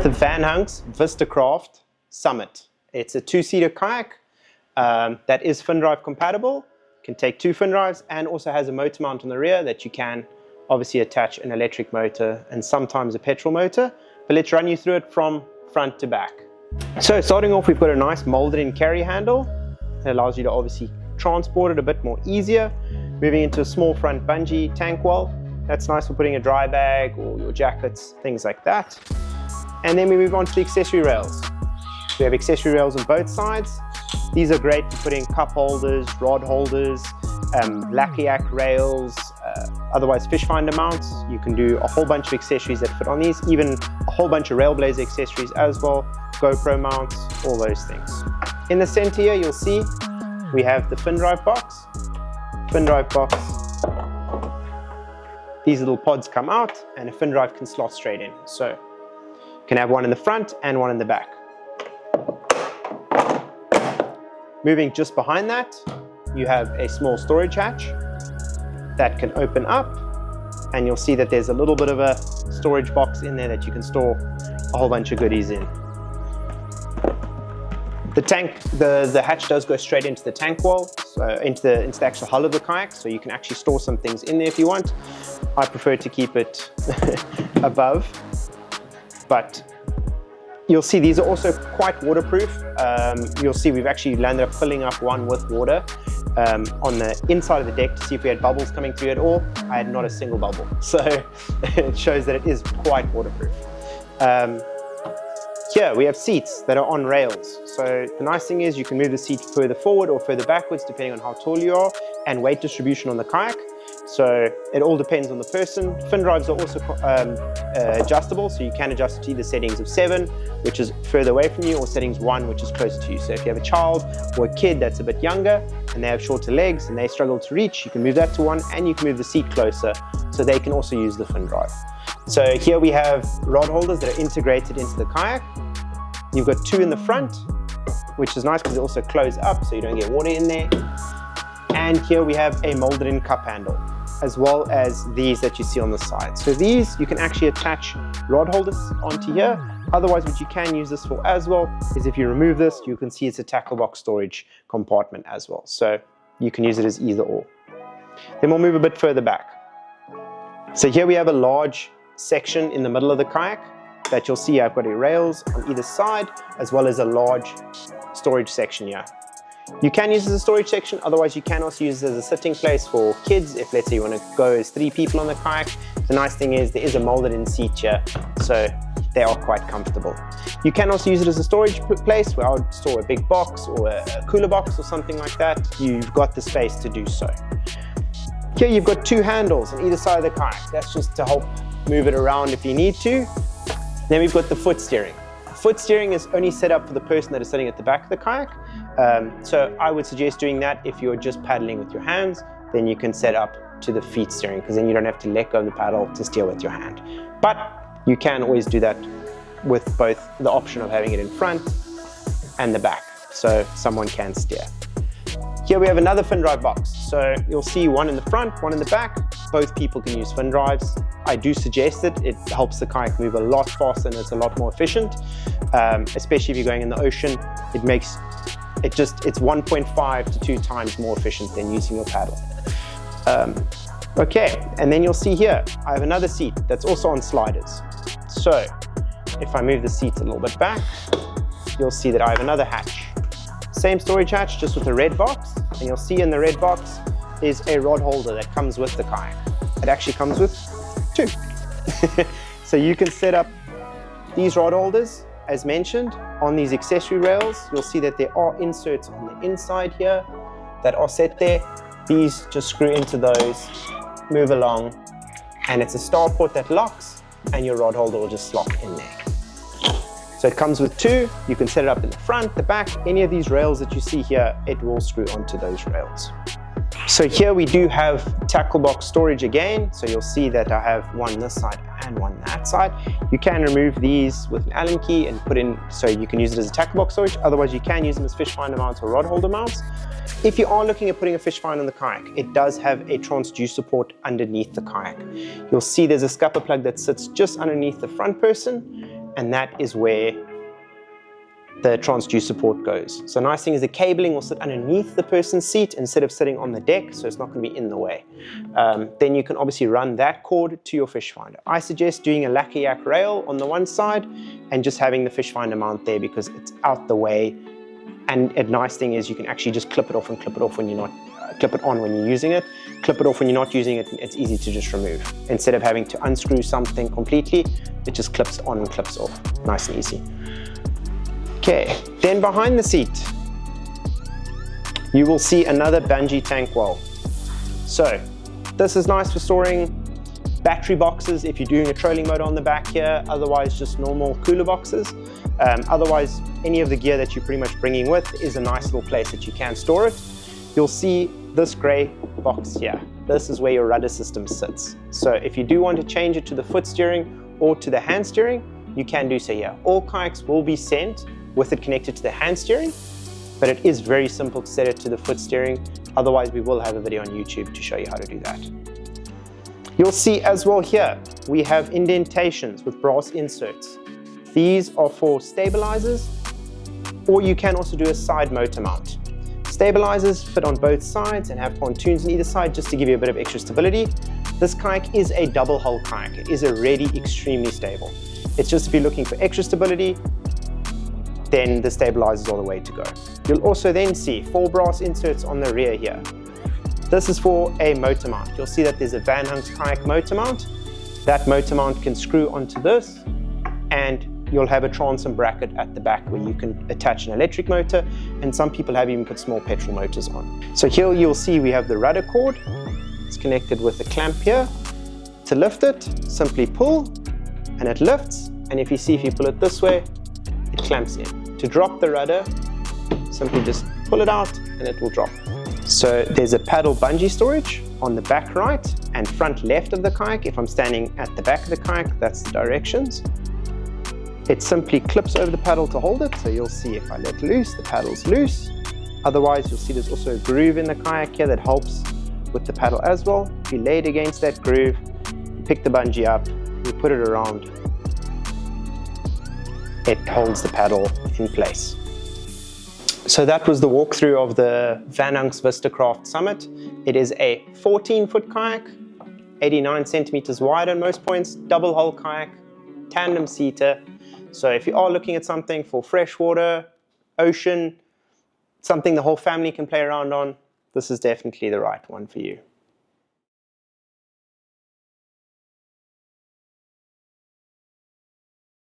the Vanhunks Vizta Summit. It's a two-seater kayak that is fin drive compatible, can take 2 fin drives, and also has a motor mount on the rear that you can obviously attach an electric motor and sometimes a petrol motor. But let's run you through it from front to back. So starting off, we've got a nice molded in carry handle. It allows you to obviously transport it a bit more easier. Moving into a small front bungee tank wall. That's nice for putting a dry bag or your jackets, things like that. And then we move on to the accessory rails. We have accessory rails on both sides. These are great for putting cup holders, rod holders, lacquer rails, otherwise fish finder mounts. You can do a whole bunch of accessories that fit on these, even a whole bunch of Railblazer accessories as well, GoPro mounts, all those things. In the center here, you'll see we have the fin drive box. Fin drive box. These little pods come out and a fin drive can slot straight in. So you can have one in the front and one in the back. Moving just behind that, you have a small storage hatch that can open up, and you'll see that there's a little bit of a storage box in there that you can store a whole bunch of goodies in. The tank, the hatch does go straight into the tank wall, so into the actual hull of the kayak, so you can actually store some things in there if you want. I prefer to keep it above, but you'll see these are also quite waterproof. You'll see we've actually landed up filling up one with water on the inside of the deck to see if we had bubbles coming through at all. I had not a single bubble, so it shows that it is quite waterproof. Here we have seats that are on rails. So the nice thing is you can move the seat further forward or further backwards depending on how tall you are, and weight distribution on the kayak. So it all depends on the person. Fin drives are also adjustable, so you can adjust it to either settings of 7, which is further away from you, or settings 1, which is closer to you. So if you have a child or a kid that's a bit younger and they have shorter legs and they struggle to reach, you can move that to 1, and you can move the seat closer so they can also use the fin drive. So here we have rod holders that are integrated into the kayak. You've got 2 in the front, which is nice because they also close up so you don't get water in there. And here we have a molded in cup handle, as well as these that you see on the side. So these you can actually attach rod holders onto here. Otherwise, what you can use this for as well is if you remove this, you can see it's a tackle box storage compartment as well. So you can use it as either or. Then we'll move a bit further back. So here we have a large section in the middle of the kayak that you'll see I've got rails on either side, as well as a large storage section here. You can use it as a storage section, otherwise you can also use it as a sitting place for kids if, let's say, you want to go as 3 people on the kayak. The nice thing is there is a molded in seat here, so they are quite comfortable. You can also use it as a storage place where I would store a big box or a cooler box or something like that. You've got the space to do so. Here you've got 2 handles on either side of the kayak. That's just to help move it around if you need to. Then we've got the foot steering. Foot steering is only set up for the person that is sitting at the back of the kayak. So I would suggest doing that if you're just paddling with your hands, then you can set up to the feet steering, because then you don't have to let go of the paddle to steer with your hand. But you can always do that with both the option of having it in front and the back, so someone can steer. Here we have another fin drive box. So you'll see one in the front, one in the back. Both people can use fin drives. I do suggest it. It helps the kayak move a lot faster and it's a lot more efficient. Especially if you're going in the ocean, it's 1.5 to 2 times more efficient than using your paddle. Okay, and then you'll see here, I have another seat that's also on sliders. So if I move the seats a little bit back, you'll see that I have another hatch. Same storage hatch, just with a red box, and you'll see in the red box is a rod holder that comes with the kayak. It actually comes with 2. So you can set up these rod holders, as mentioned, on these accessory rails. You'll see that there are inserts on the inside here that are set there. These just screw into those, move along, and it's a star port that locks, and your rod holder will just slot in there. So it comes with 2, you can set it up in the front, the back, any of these rails that you see here, it will screw onto those rails. So here we do have tackle box storage again, so you'll see that I have one this side and one that side. You can remove these with an Allen key and put in, so you can use it as a tackle box storage, otherwise you can use them as fish finder mounts or rod holder mounts. If you are looking at putting a fish finder on the kayak, it does have a transducer port underneath the kayak. You'll see there's a scupper plug that sits just underneath the front person, and that is where the transducer support goes. So nice thing is the cabling will sit underneath the person's seat instead of sitting on the deck, so it's not going to be in the way. Then you can obviously run that cord to your fish finder. I suggest doing a lacquer yak rail on the one side and just having the fish finder mount there because it's out the way. And a nice thing is you can actually just clip it off and clip it off when you're not, clip it on when you're using it, clip it off when you're not using it. It's easy to just remove. Instead of having to unscrew something completely, it just clips on and clips off. Nice and easy. Okay, then behind the seat, you will see another bungee tank well. So this is nice for storing battery boxes if you're doing a trolling motor on the back here, otherwise just normal cooler boxes. Otherwise, any of the gear that you're pretty much bringing with is a nice little place that you can store it. You'll see this gray box here. This is where your rudder system sits. So if you do want to change it to the foot steering or to the hand steering, you can do so here. All kayaks will be sent with it connected to the hand steering, but it is very simple to set it to the foot steering. Otherwise, we will have a video on YouTube to show you how to do that. You'll see as well here, we have indentations with brass inserts. These are for stabilizers, or you can also do a side motor mount. Stabilizers fit on both sides and have pontoons on either side just to give you a bit of extra stability. This kayak is a double hull kayak. It is already extremely stable. It's just if you're looking for extra stability, then the stabilizers are the way to go. You'll also then see 4 brass inserts on the rear here. This is for a motor mount. You'll see that there's a Vanhunks kayak motor mount. That motor mount can screw onto this, and you'll have a transom bracket at the back where you can attach an electric motor, and some people have even put small petrol motors on. So here you'll see we have the rudder cord. It's connected with a clamp here. To lift it, simply pull, and it lifts. And if you pull it this way, it clamps in. To drop the rudder, simply just pull it out and it will drop. So there's a paddle bungee storage on the back right and front left of the kayak. If I'm standing at the back of the kayak, that's the directions. It simply clips over the paddle to hold it. So you'll see if I let loose, the paddle's loose. Otherwise, you'll see there's also a groove in the kayak here that helps with the paddle as well. If you lay it against that groove, you pick the bungee up, you put it around, it holds the paddle in place. So that was the walkthrough of the Vanhunks Vizta Summit. It is a 14-foot kayak, 89 centimeters wide on most points, double hull kayak, tandem seater. So if you are looking at something for freshwater, ocean, something the whole family can play around on, this is definitely the right one for you.